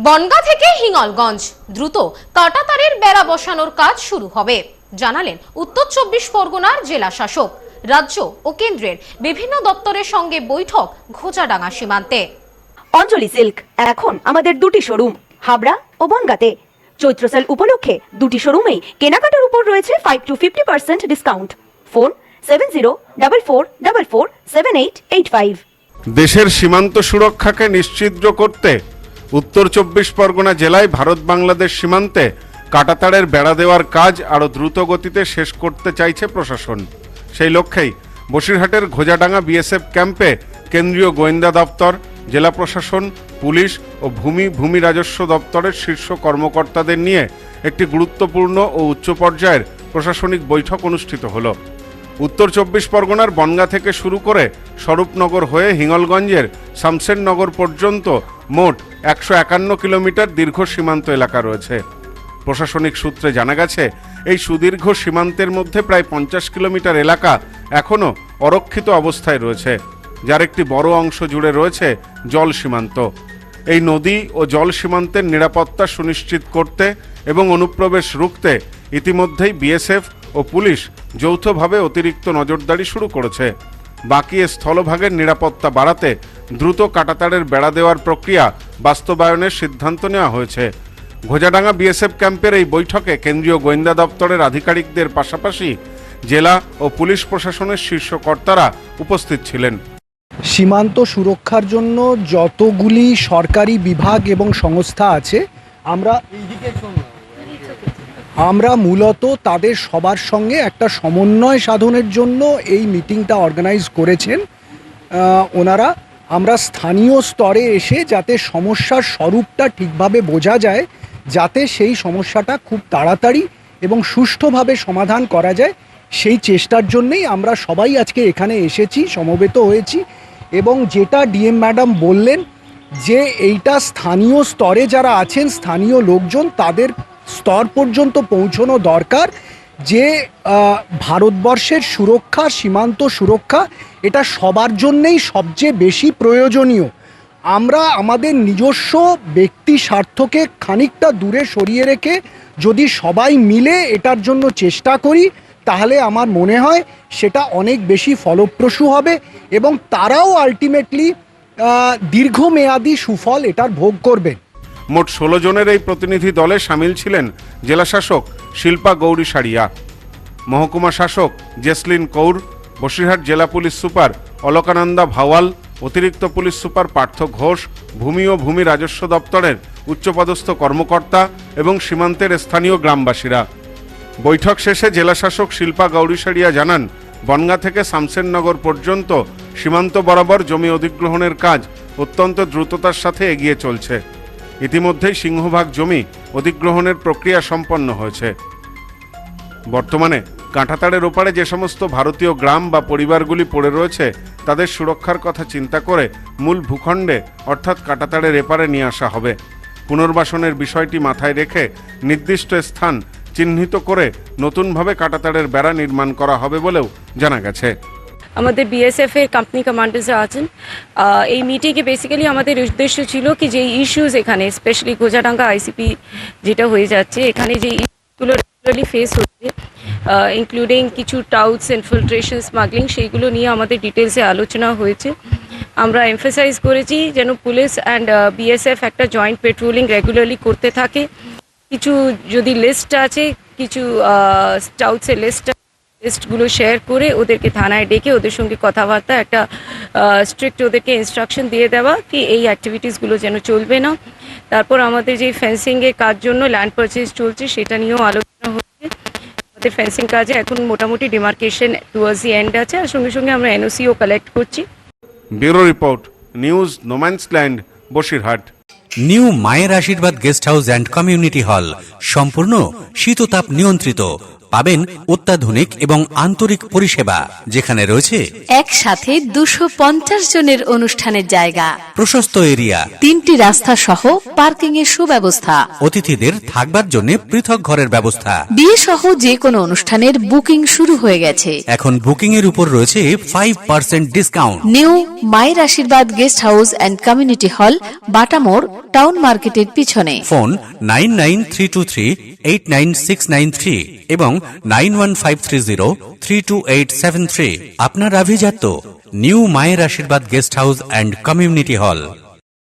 বনগাঁ থেকে হিঙ্গলগঞ্জ দ্রুত কাঁটাতারের বেড়া বসানোর কাজ শুরু হবে জানালেন উত্তর 24 পরগনার জেলা শাসক। রাজ্য ও কেন্দ্রের বিভিন্ন দপ্তরের সঙ্গে বৈঠক ঘোচাডাঙ্গা সীমান্তে। অঞ্জলি সিল্ক এখন আমাদের দুটি শোরুম হাবড়া ও বনগাঁতে। চৈত্র সেল উপলক্ষে দুটি শোরুমেই কেনাকাটার উপর রয়েছে 5 to 50% ডিসকাউন্ট। ফোন 7044447885। দেশের সীমান্ত সুরক্ষাকে নিশ্চিত করতে উত্তর 24 পরগনা জেলায় ভারত বাংলাদেশ সীমান্তে কাঁটাতারের বেড়া দেওয়ার কাজ আরও দ্রুত গতিতে শেষ করতে চাইছে প্রশাসন। সেই লক্ষ্যেই বসিরহাটের ঘোজাডাঙ্গা বিএসএফ ক্যাম্পে কেন্দ্রীয় গোয়েন্দা দপ্তর, জেলা প্রশাসন, পুলিশ ও ভূমি রাজস্ব দপ্তরের শীর্ষ কর্মকর্তাদের নিয়ে একটি গুরুত্বপূর্ণ ও উচ্চ পর্যায়ের প্রশাসনিক বৈঠক অনুষ্ঠিত হলো। উত্তর 24 পরগনার বনগাঁ থেকে শুরু করে স্বরূপনগর হয়ে হিঙ্গলগঞ্জের শামশেরনগর পর্যন্ত মোট 151 কিলোমিটার দীর্ঘ সীমান্ত এলাকা রয়েছে। প্রশাসনিক সূত্রে জানা গেছে, এই সুদীর্ঘ সীমান্তের মধ্যে প্রায় 50 কিলোমিটার এলাকা এখনও অরক্ষিত অবস্থায় রয়েছে, যার একটি বড় অংশ জুড়ে রয়েছে জল সীমান্ত। এই নদী ও জল সীমান্তের নিরাপত্তা সুনিশ্চিত করতে এবং অনুপ্রবেশ রুখতে ইতিমধ্যেই বিএসএফ ও পুলিশ যৌথভাবে অতিরিক্ত নজরদারি শুরু করেছে। বাকি স্থলভাগের নিরাপত্তা বাড়াতে দ্রুত কাঁটাতারের বেড়া দেওয়ার প্রক্রিয়া বাস্তবায়নের সিদ্ধান্ত নেওয়া হয়েছে। ঘোজাডাঙ্গা বিএসএফ ক্যাম্পের এই বৈঠকে কেন্দ্রীয় গোয়েন্দা দপ্তরের আধিকারিকদের পাশাপাশি জেলা ও পুলিশ প্রশাসনের শীর্ষ কর্তারা উপস্থিত ছিলেন। সীমান্ত সুরক্ষার জন্য যতগুলি সরকারি বিভাগ এবং সংস্থা আছে, আমরা মূলত তাদের সবার সঙ্গে একটা সমন্বয় সাধনের জন্য এই মিটিংটা অর্গানাইজ করেছেন ওনারা। আমরা স্থানীয় স্তরে এসে যাতে সমস্যার স্বরূপটা ঠিকভাবে বোঝা যায়, যাতে সেই সমস্যাটা খুব তাড়াতাড়ি এবং সুষ্ঠুভাবে সমাধান করা যায়, সেই চেষ্টার জন্যেই আমরা সবাই আজকে এখানে এসেছি, সমবেত হয়েছি। এবং যেটা ডিএম ম্যাডাম বললেন যে এইটা স্থানীয় স্তরে যারা আছেন, স্থানীয় লোকজন, তাদের স্তর পর্যন্ত পৌঁছানো দরকার, যে ভারতবর্ষের সুরক্ষা, সীমান্ত সুরক্ষা, এটা সবার জন্যেই সবচেয়ে বেশি প্রয়োজনীয়। আমরা আমাদের নিজস্ব ব্যক্তি স্বার্থকে খানিকটা দূরে সরিয়ে রেখে যদি সবাই মিলে এটার জন্য চেষ্টা করি, তাহলে আমার মনে হয় সেটা অনেক বেশি ফলপ্রসূ হবে এবং তারাও আলটিমেটলি দীর্ঘমেয়াদী সুফল এটার ভোগ করবেন। মোট 16 জনের এই প্রতিনিধি দলে সামিল ছিলেন জেলাশাসক শিল্পা গৌরী সারিয়া, মহকুমা শাসক জেসলিন কৌর, বসিরহাট জেলা পুলিশ সুপার অলকানন্দা ভাওয়াল, অতিরিক্ত পুলিশ সুপার পার্থ ঘোষ, ভূমি ও ভূমি রাজস্ব দপ্তরের উচ্চপদস্থ কর্মকর্তা এবং সীমান্তের স্থানীয় গ্রামবাসীরা। বৈঠক শেষে জেলাশাসক শিল্পা গৌরী সারিয়া জানান, বনগাঁ থেকে শামশেরনগর পর্যন্ত সীমান্ত বরাবর জমি অধিগ্রহণের কাজ অত্যন্ত দ্রুততার সাথে এগিয়ে চলছে। ইতিমধ্যেই সিংহভাগ জমি অধিগ্রহণের প্রক্রিয়া সম্পন্ন হয়েছে। বর্তমানে কাঁটাতারের ওপারে যে সমস্ত ভারতীয় গ্রাম বা পরিবারগুলি পড়ে রয়েছে, তাদের সুরক্ষার কথা চিন্তা করে মূল ভূখণ্ডে অর্থাৎ কাঁটাতারের এপারে নিয়ে আসা হবে। পুনর্বাসনের বিষয়টি মাথায় রেখে নির্দিষ্ট স্থান চিহ্নিত করে নতুনভাবে কাঁটাতারের বেড়া নির্মাণ করা হবে বলেও জানা গেছে। আমাদের বিএসএফ এর কোম্পানি কমান্ডার্সরা আছেন। এই মিটিংয়ে বেসিক্যালি আমাদের উদ্দেশ্য ছিল কি যে ইস্যুস এখানে স্পেশালি ঘোজাডাঙ্গা আইসিপি যেটা হয়ে যাচ্ছে, এখানে যে ইস্যুগুলো রেগুলারলি ফেস হচ্ছে, ইনক্লুডিং কিছু টাউটস, ইনফিলট্রেশন, স্মাগলিং, সেইগুলো নিয়ে আমাদের ডিটেলসে আলোচনা হয়েছে। আমরা এমফাসাইজ করেছি যেন পুলিশ অ্যান্ড বিএসএফ একটা জয়েন্ট পেট্রোলিং রেগুলারলি করতে থাকে। কিছু যদি লিস্ট আছে, কিছু টাউটসের লিস্টগুলো শেয়ার করে ওদেরকে থানায় ডেকে ওদের সঙ্গে কথাবার্তা একটা স্ট্রিক্ট ওদেরকে ইনস্ট্রাকশন দিয়ে দেওয়া কি এই অ্যাক্টিভিটিসগুলো যেন চলবে না। তারপর আমাদের যে ফেন্সিংয়ের কাজ জন্য ল্যান্ড পারচেজ চলছে, সেটা নিয়েও আলোচনা হচ্ছে। আমাদের ফেন্সিং কাজে এখন মোটামুটি ডিমার্কেশন টুয়ার্ডস দি এন্ড আছে, আর সঙ্গে সঙ্গে আমরা এনওসিও কালেক্ট করছি। Bureau report, news no man's land, Basirhat. New মায়ের আশীর্বাদ guest house and community hall সম্পূর্ণ শীততাপ নিয়ন্ত্রিত, পাবেন অত্যাধুনিক এবং আন্তরিক পরিষেবা, যেখানে রয়েছে একসাথে 250 জনের অনুষ্ঠানের জায়গা, প্রশস্ত এরিয়া, 3টি রাস্তা সহ পার্কিং এর সুব্যবস্থা, অতিথিদের থাকবার জন্য পৃথক ঘরের ব্যবস্থা। বিয়ে সহ যে কোনো অনুষ্ঠানের বুকিং শুরু হয়ে গেছে। এখন বুকিং এর উপর রয়েছে 5% ডিসকাউন্ট। নিউ মায়ের আশীর্বাদ guest house and community hall, বাটামোড়, town মার্কেটের পিছনে। ফোন 9932389693 এবং 9153032873। আপনার আভিজাত্য নিউ মায়ের আশীর্বাদ guest house and community hall.